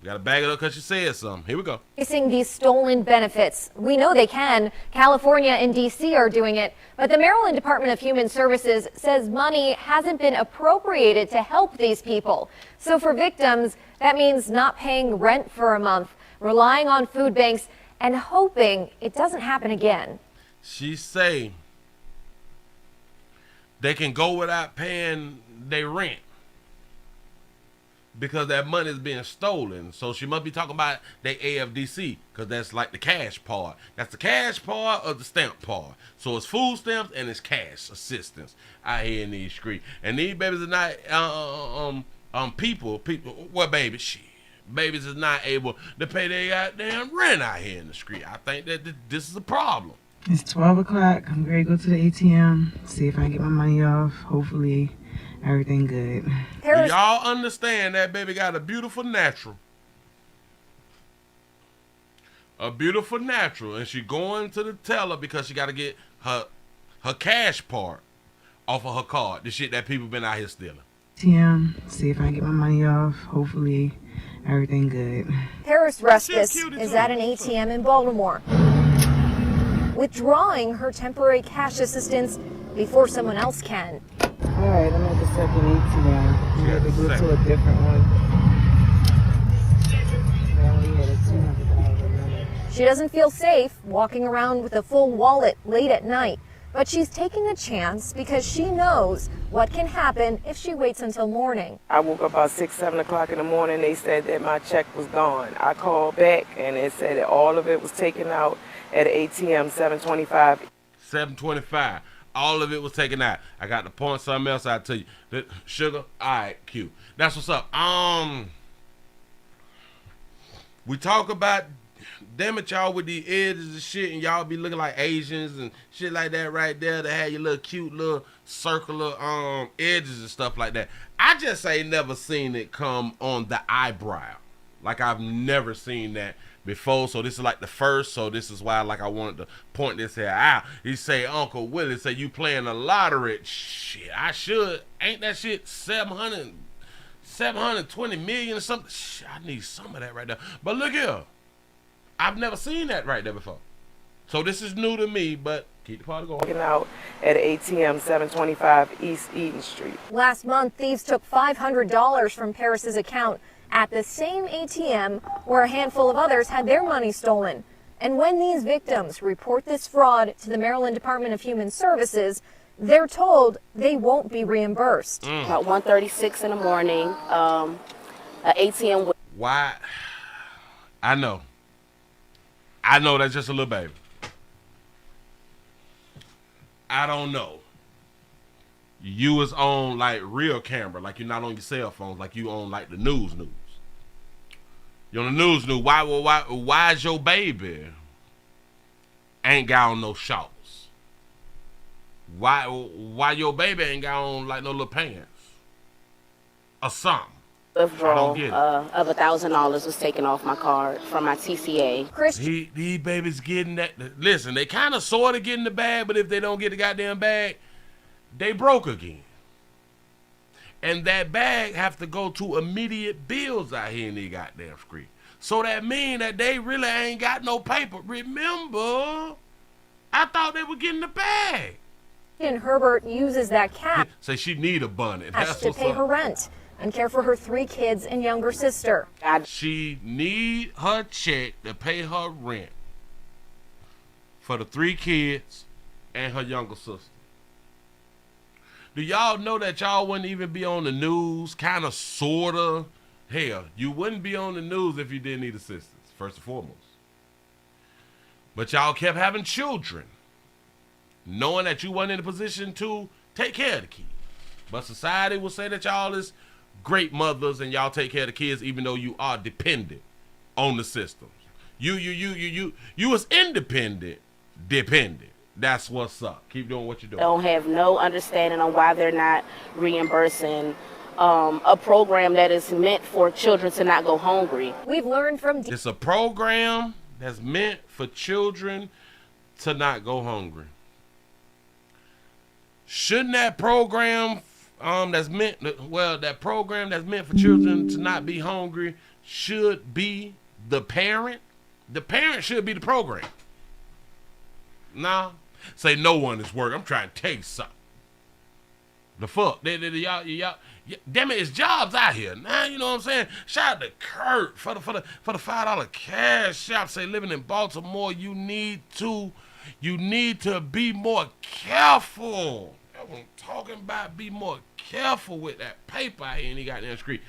We got to bag it up because she said something. Here we go. Facing these stolen benefits. We know they can. California and D.C. are doing it. But the Maryland Department of Human Services says money hasn't been appropriated to help these people. So for victims, that means not paying rent for a month, relying on food banks, and hoping it doesn't happen again. She say they can go without paying their rent because that money is being stolen. So she must be talking about their AFDC, because that's like the cash part. That's the cash part of the stamp part. So it's food stamps and it's cash assistance out here in these streets. And these babies are not people. Well, baby, shit. babies is not able to pay their goddamn rent out here in the street. I think that this is a problem. It's 12 o'clock. I'm ready to go to the ATM, see if I can get my money off. Hopefully, everything good. Do y'all understand that baby got a beautiful natural? A beautiful natural, and she going to the teller because she got to get her cash part off of her card. The shit that people been out here stealing. ATM, see if I can get my money off. Hopefully, everything good. Paris Rustis is at an ATM in Baltimore, withdrawing her temporary cash assistance before someone else can. All right, I'm at the second ATM. I'm going to go to a different one. I only had a $200. She doesn't feel safe walking around with a full wallet late at night, but she's taking a chance because she knows what can happen if she waits until morning. I woke up about 6, 7 o'clock in the morning. They said that my check was gone. I called back and it said that all of it was taken out at ATM 725. 725. All of it was taken out. I got to point something else out to you. Sugar, all right, cute. That's what's up. We talk about, damn it, y'all, with the edges and shit, and y'all be looking like Asians and shit like that right there. They have your little cute little circular edges and stuff like that. I just ain't never seen it come on the eyebrow. Like, I've never seen that before, so this is like the first, so this is why like I wanted to point this here out. He say, Uncle Willie say you playing the lottery. Shit, I should. Ain't that shit 720 million or something? Shit, I need some of that right there. But look here, I've never seen that right there before. So this is new to me, but keep the party going. Out at ATM 725 East Eden Street. Last month, thieves took $500 from Paris's account at the same ATM where a handful of others had their money stolen. And when these victims report this fraud to the Maryland Department of Human Services, they're told they won't be reimbursed. About 1:36 in the morning, an ATM. Why? I know that's just a little baby. I don't know. You was on like real camera, like you're not on your cell phones, like you on like the news. You're on the news. Why is your baby ain't got on no shorts? Why your baby ain't got on like no little pants or something? Withdrawal of $1,000 was taken off my card from my TCA. These babies getting that. Listen, they kind of sort of getting the bag, but if they don't get the goddamn bag, they broke again. And that bag have to go to immediate bills out here in the goddamn street. So that mean that they really ain't got no paper. Remember, I thought they were getting the bag. And Herbert uses that cash Say she need a bunny. to pay her rent and care for her 3 kids and younger sister. She need her check to pay her rent for the 3 kids and her younger sister. Do y'all know that y'all wouldn't even be on the news, kind of, sort of? Hell, you wouldn't be on the news if you didn't need assistance, first and foremost. But y'all kept having children, knowing that you weren't in a position to take care of the kids. But society will say that y'all is great mothers and y'all take care of the kids even though you are dependent on the systems. You was independent, dependent. That's what's up. Keep doing what you're doing. Don't have no understanding on why they're not reimbursing a program that is meant for children to not go hungry. We've learned from... It's a program that's meant for children to not go hungry. Shouldn't that program that program that's meant for children to not be hungry should be the parent? The parent should be the program. Nah. Say no one is working. I'm trying to tell you something. The fuck? Y'all, damn it, it's jobs out here. Nah, you know what I'm saying? Shout out to Kurt for the $5 cash shop. Say living in Baltimore, you need to be more careful. That's what I'm talking about. Be more careful with that paper out here in the goddamn street.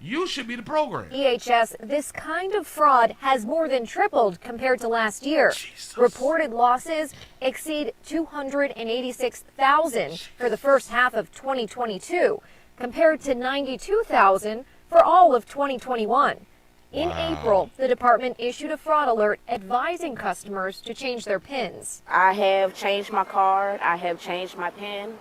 You should be the program. EHS, this kind of fraud has more than tripled compared to last year. Jesus. Reported losses exceed 286,000 for the first half of 2022, compared to 92,000 for all of 2021. In Wow. April, the department issued a fraud alert advising customers to change their PINs. I have changed my card. I have changed my PIN.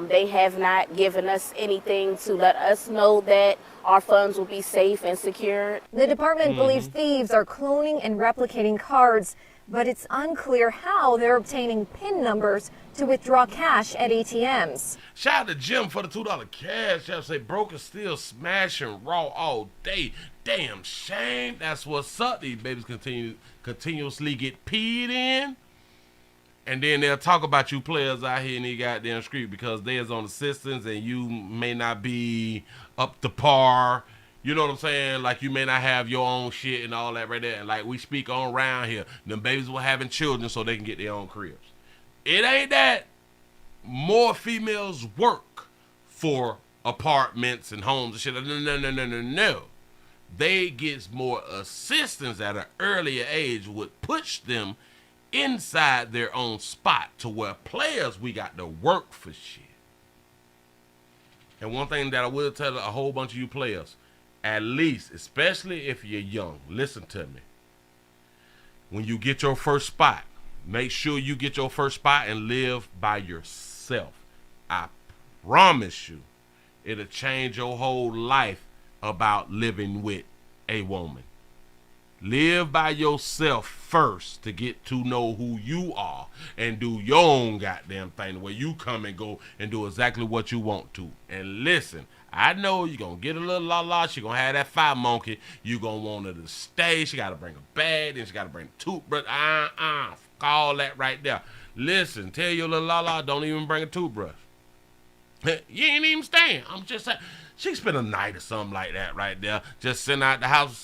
They have not given us anything to let us know that our funds will be safe and secured. The department believes thieves are cloning and replicating cards, but it's unclear how they're obtaining PIN numbers to withdraw cash at ATMs. Shout out to Jim for the $2 cash. Y'all say broken still smashing raw all day. Damn shame. That's what's up. These babies continuously get peed in. And then they'll talk about you players out here in the goddamn street because they's on assistance and you may not be up to par. You know what I'm saying? Like you may not have your own shit and all that right there. And like we speak on around here, them babies were having children so they can get their own cribs. It ain't that more females work for apartments and homes and shit. No. They get more assistance at an earlier age would push them inside their own spot to where players, we got to work for shit. And one thing that I will tell a whole bunch of you players, at least, especially if you're young, listen to me. When you get your first spot, make sure you get your first spot and live by yourself. I promise you, it'll change your whole life about living with a woman. Live by yourself first to get to know who you are and do your own goddamn thing where you come and go and do exactly what you want to. And listen, I know you're going to get a little la-la. She going to have that fire monkey. You going to want her to stay. She got to bring a bag. Then she got to bring a toothbrush. All that right there. Listen, tell your little la-la, don't even bring a toothbrush. You ain't even staying. I'm just saying. She spend a night or something like that right there. Just sitting out the house with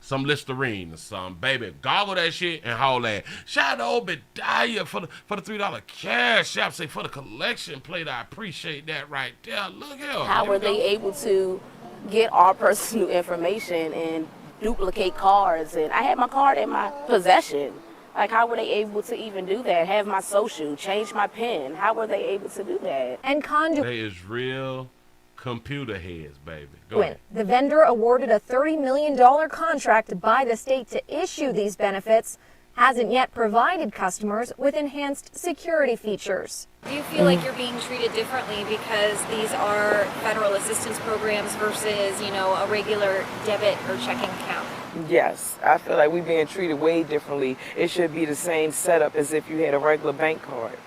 some Listerine or something. Baby, goggle that shit and haul that. Shout out to Obadiah for the $3 cash app. Say for the collection plate. I appreciate that right there. Look here. How were they able to get our personal information and duplicate cards? And I had my card in my possession. Like, how were they able to even do that? Have my social, change my PIN. How were they able to do that? And They is real computer heads, baby. Go ahead. The vendor awarded a $30 million contract by the state to issue these benefits, hasn't yet provided customers with enhanced security features. Do you feel like you're being treated differently because these are federal assistance programs versus, a regular debit or checking account? Yes, I feel like we're being treated way differently. It should be the same setup as if you had a regular bank card,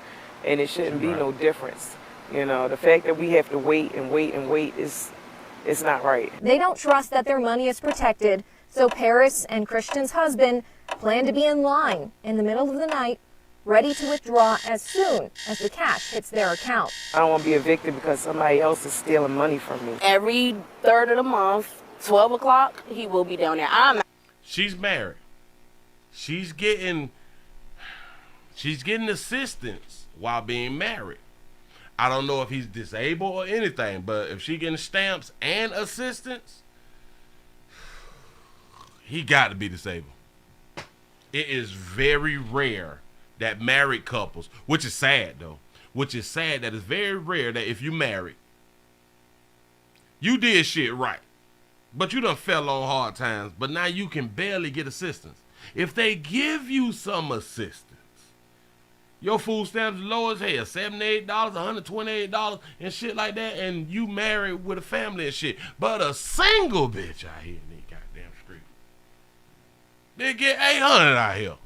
and it shouldn't be no difference. The fact that we have to wait and wait and wait is not right. They don't trust that their money is protected, so Paris and Christian's husband plan to be in line in the middle of the night, ready to withdraw as soon as the cash hits their account. I don't want to be a victim because somebody else is stealing money from me. Every third of the month, 12 o'clock, he will be down there. She's married. She's getting assistance while being married. I don't know if he's disabled or anything, but if she getting stamps and assistance, he got to be disabled. It is very rare that married couples, which is sad though, that it's very rare that if you married, you did shit right, but you done fell on hard times, but now you can barely get assistance. If they give you some assistance, your food stamps low as hell, $78, $128 and shit like that, and you married with a family and shit. But a single bitch out here in these goddamn streets, they get $800 out here.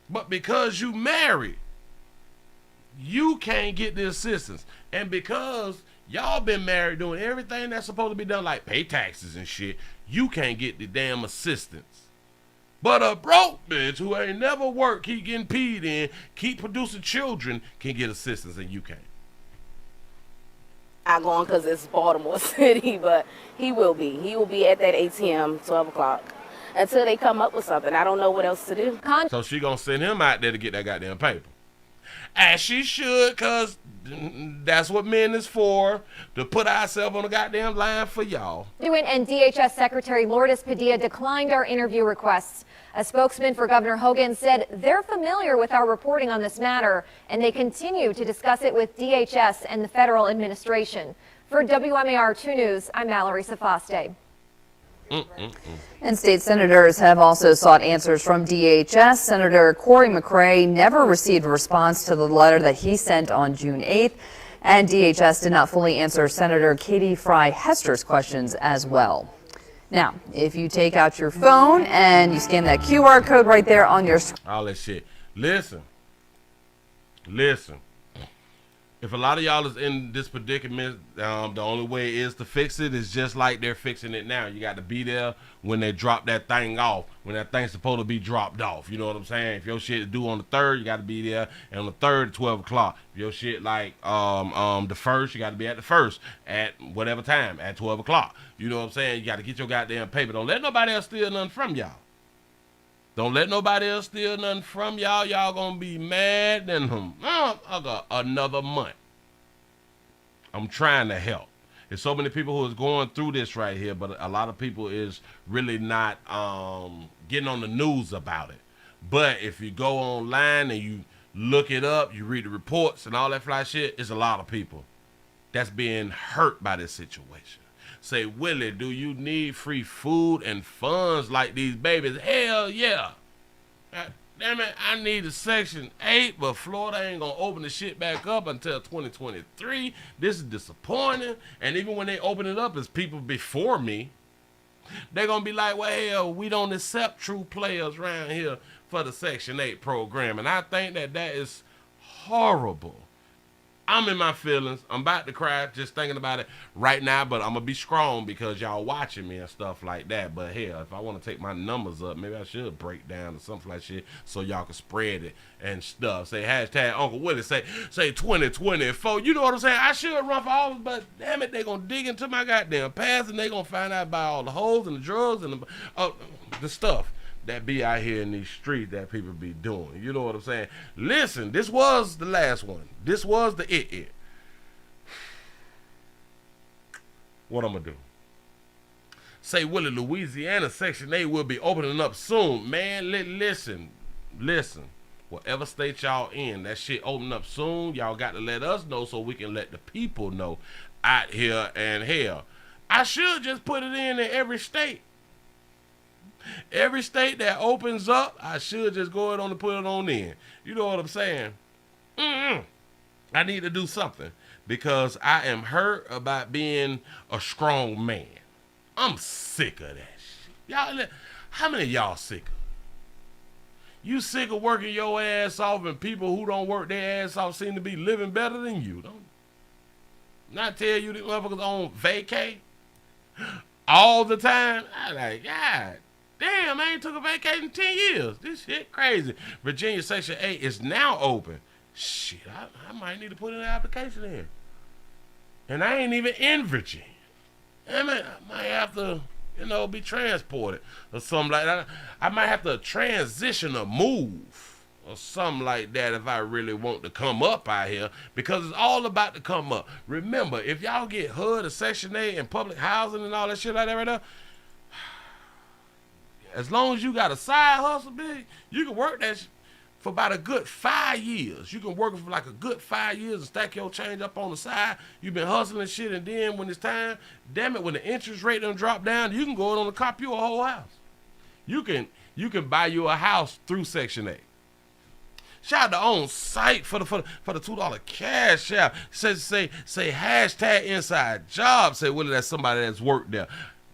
But because you married, you can't get the assistance. And because y'all been married doing everything that's supposed to be done, like pay taxes and shit, you can't get the damn assistance. But a broke bitch who ain't never worked, keep getting peed in, keep producing children, can get assistance and you can't. I'm going because it's Baltimore City, but he will be. He will be at that ATM 12 o'clock until they come up with something. I don't know what else to do. So she gonna send him out there to get that goddamn paper. As she should, because that's what men is for, to put ourselves on the goddamn line for y'all. And DHS Secretary Lourdes Padilla declined our interview requests. A spokesman for Governor Hogan said they're familiar with our reporting on this matter, and they continue to discuss it with DHS and the federal administration. For WMAR 2 News, I'm Mallory Safaste. And state senators have also sought answers from DHS. Senator Corey McCray never received a response to the letter that he sent on June 8th, and DHS did not fully answer Senator Katie Fry Hester's questions as well. Now, if you take out your phone and you scan that QR code right there on your screen. All that shit. Listen. If a lot of y'all is in this predicament, the only way is to fix it is just like they're fixing it now. You got to be there when they drop that thing off, when that thing's supposed to be dropped off. You know what I'm saying? If your shit is due on the 3rd, you got to be there. And on the 3rd at 12 o'clock. If your shit like the 1st, you got to be at the 1st at whatever time, at 12 o'clock. You know what I'm saying? You got to get your goddamn paper. Don't let nobody else steal nothing from y'all. Don't let nobody else steal nothing from y'all. Y'all gonna be mad than another month. I'm trying to help. There's so many people who is going through this right here, but a lot of people is really not getting on the news about it. But if you go online and you look it up, you read the reports and all that fly shit, it's a lot of people that's being hurt by this situation. Say, Willie, do you need free food and funds like these babies? Hell yeah. Damn it, I need a Section 8, but Florida ain't going to open the shit back up until 2023. This is disappointing. And even when they open it up, it's people before me. They're going to be like, well, hell, we don't accept true players around here for the Section 8 program. And I think that is horrible. I'm in my feelings. I'm about to cry just thinking about it right now, but I'm going to be strong because y'all watching me and stuff like that. But hell, if I want to take my numbers up, maybe I should break down or something like shit so y'all can spread it and stuff. Say hashtag Uncle Willie, say 2024. You know what I'm saying? I should run for office, but damn it, they going to dig into my goddamn past and they going to find out about all the hoes and the drugs and the stuff that be out here in these streets that people be doing. You know what I'm saying? Listen, this was the last one. This was the it. What I'm going to do? Say, Willie, Louisiana Section 8 will be opening up soon. Man, listen. Whatever state y'all in, that shit open up soon. Y'all got to let us know so we can let the people know out here. And hell, I should just put it in every state. Every state that opens up, I should just go ahead on and put it on in. You know what I'm saying? I need to do something because I am hurt about being a strong man. I'm sick of that shit. Y'all, how many of y'all sick of it? You sick of working your ass off and people who don't work their ass off seem to be living better than you, don't? Not tell you the motherfuckers on vacay all the time. I like, God damn, I ain't took a vacation in 10 years. This shit crazy. Virginia Section 8 is now open. Shit, I might need to put an application in. And I ain't even in Virginia. I might have to, be transported or something like that. I might have to transition or move or something like that if I really want to come up out here because it's all about to come up. Remember, if y'all get HUD or Section 8 and public housing and all that shit like that right now, as long as you got a side hustle, big, you can work that for about a good 5 years. You can work for like a good 5 years and stack your change up on the side. You've been hustling shit, and then when it's time, damn it, when the interest rate done drop down, you can go on and cop you a whole house. You can buy you a house through Section 8. Shout out to On Site for the $2 cash out. Say hashtag inside job. Say, Willie, that's somebody that's worked there,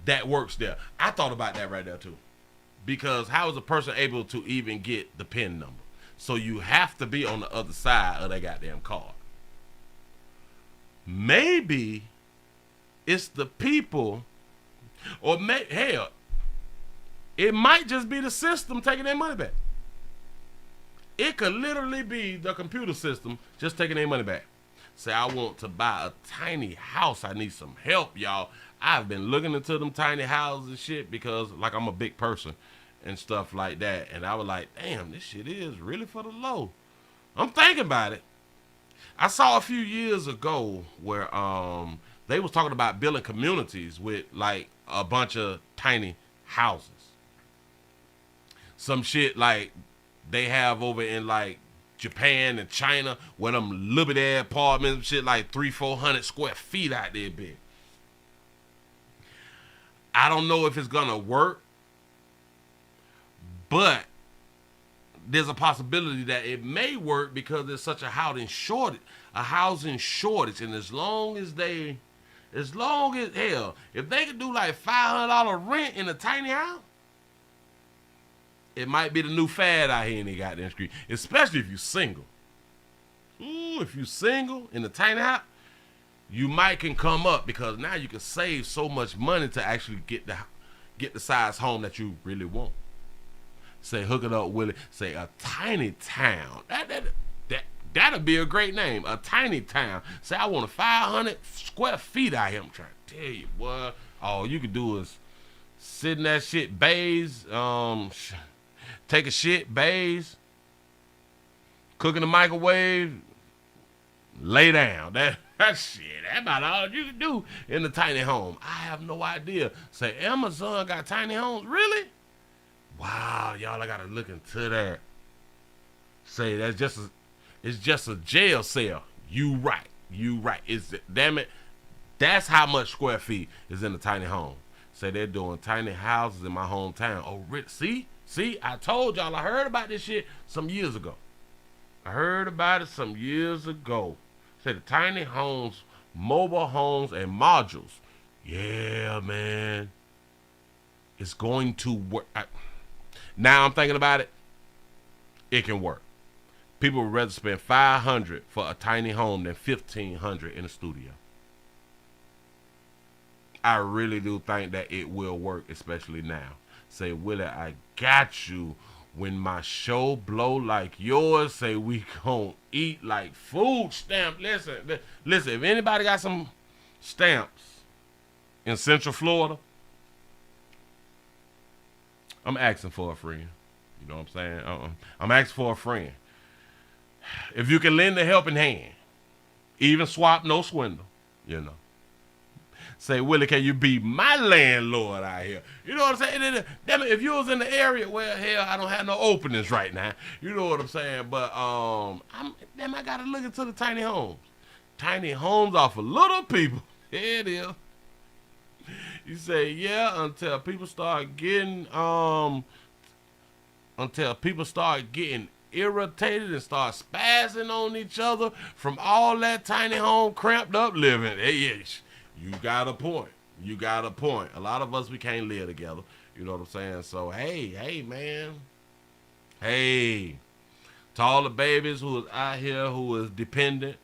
that works there. I thought about that right there too. Because how is a person able to even get the PIN number? So you have to be on the other side of that goddamn card. Maybe it's the people, or hell, it might just be the system taking their money back. It could literally be the computer system just taking their money back. Say, I want to buy a tiny house. I need some help, y'all. I've been looking into them tiny houses and shit because, like, I'm a big person and stuff like that. And I was like, damn, this shit is really for the low. I'm thinking about it. I saw a few years ago where they was talking about building communities with, like, a bunch of tiny houses. Some shit like they have over in, like, Japan and China, where them little bit apartments and shit like 300-400 square feet out there, big. I don't know if it's gonna work, but there's a possibility that it may work because there's such a housing shortage, and as long as hell, if they could do like $500 rent in a tiny house, it might be the new fad out here in the goddamn street, especially if you're single. If you're single in a tiny house, you might can come up because now you can save so much money to actually get the size home that you really want. Say, hook it up, Willie. Say, a tiny town. That'll be a great name. A tiny town. Say, I want a 500 square feet out here. I'm trying to tell you, boy. All you can do is sit in that shit, bathe, take a shit, bathe, cook in the microwave, lay down. That shit. That's about all you can do in the tiny home. I have no idea. Say, Amazon got tiny homes? Really? Wow, y'all, I gotta look into that. Say it's just a jail cell. You right. Damn it. That's how much square feet is in a tiny home. Say they're doing tiny houses in my hometown. Oh, see, I told y'all. I heard about this shit some years ago. Say the tiny homes, mobile homes, and modules. Yeah, man. It's going to work. Now I'm thinking about it. It can work. People would rather spend $500 for a tiny home than $1,500 in a studio. I really do think that it will work, especially now. Say, Willie, I got you. When my show blow like yours, say we gon' eat like food stamp. Listen, if anybody got some stamps in Central Florida, I'm asking for a friend. You know what I'm saying? I'm asking for a friend. If you can lend a helping hand, even swap, no swindle, you know. Say, Willie, can you be my landlord out here? You know what I'm saying? Damn it, if you was in the area where, hell, I don't have no openings right now. You know what I'm saying? But, I got to look into the tiny homes. Tiny homes are for little people. Here it is. You say, yeah, until people start getting irritated and start spazzing on each other from all that tiny home cramped up living. Hey, you got a point. A lot of us, we can't live together. You know what I'm saying? So, hey, man. Hey, to all the babies who is out here who is dependent,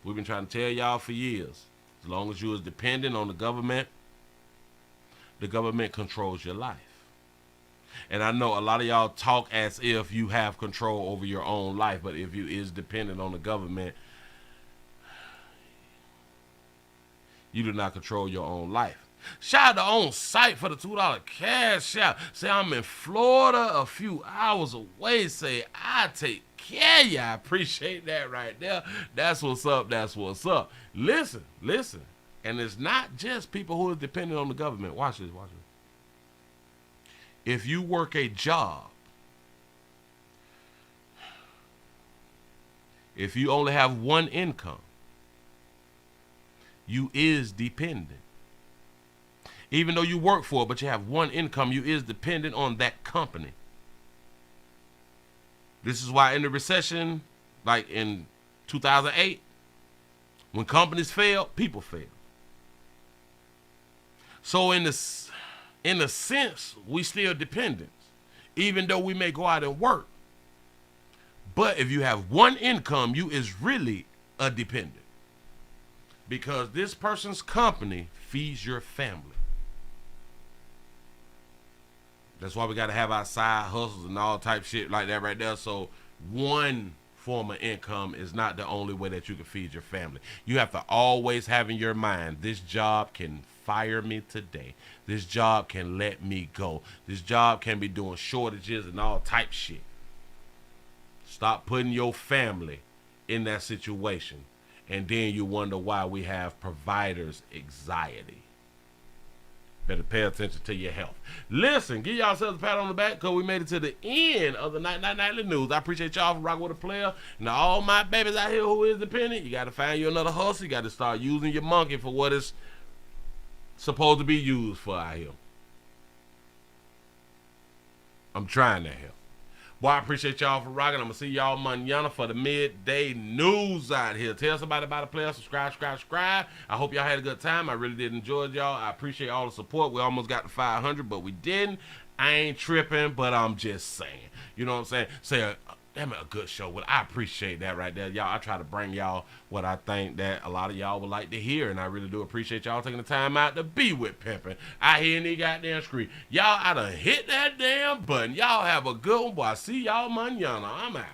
we've been trying to tell y'all for years. As long as you is dependent on the government controls your life. And I know a lot of y'all talk as if you have control over your own life, but if you is dependent on the government, you do not control your own life. Shout out to On Site for the $2 cash out. Say, I'm in Florida, a few hours away. Say, I take care of you. I appreciate that right there. That's what's up. Listen. And it's not just people who are dependent on the government. Watch this. If you work a job, if you only have one income, you is dependent. Even though you work for it, but you have one income, you is dependent on that company. This is why in the recession, like in 2008, when companies fail, people fail. So in a sense, we still dependent, even though we may go out and work. But if you have one income, you is really a dependent. Because this person's company feeds your family. That's why we got to have our side hustles and all type shit like that right there. So one form of income is not the only way that you can feed your family. You have to always have in your mind, this job can fire me today. This job can let me go. This job can be doing shortages and all type shit. Stop putting your family in that situation. And then you wonder why we have providers' anxiety. Better pay attention to your health. Listen, give yourselves a pat on the back because we made it to the end of the Nightly News. I appreciate y'all for rocking with a player. And to all my babies out here who is dependent, you got to find you another hustle. You got to start using your monkey for what it's supposed to be used for out here. I'm trying to help. Boy, I appreciate y'all for rocking. I'm going to see y'all mañana for the midday news out here. Tell somebody about the player. Subscribe. I hope y'all had a good time. I really did enjoy y'all. I appreciate all the support. We almost got to 500, but we didn't. I ain't tripping, but I'm just saying. You know what I'm saying? Say, damn it, a good show. Well, I appreciate that right there. Y'all, I try to bring y'all what I think that a lot of y'all would like to hear, and I really do appreciate y'all taking the time out to be with Pimpin' out here in the goddamn street. Y'all, I done hit that damn button. Y'all have a good one, boy. I see y'all mañana. I'm out.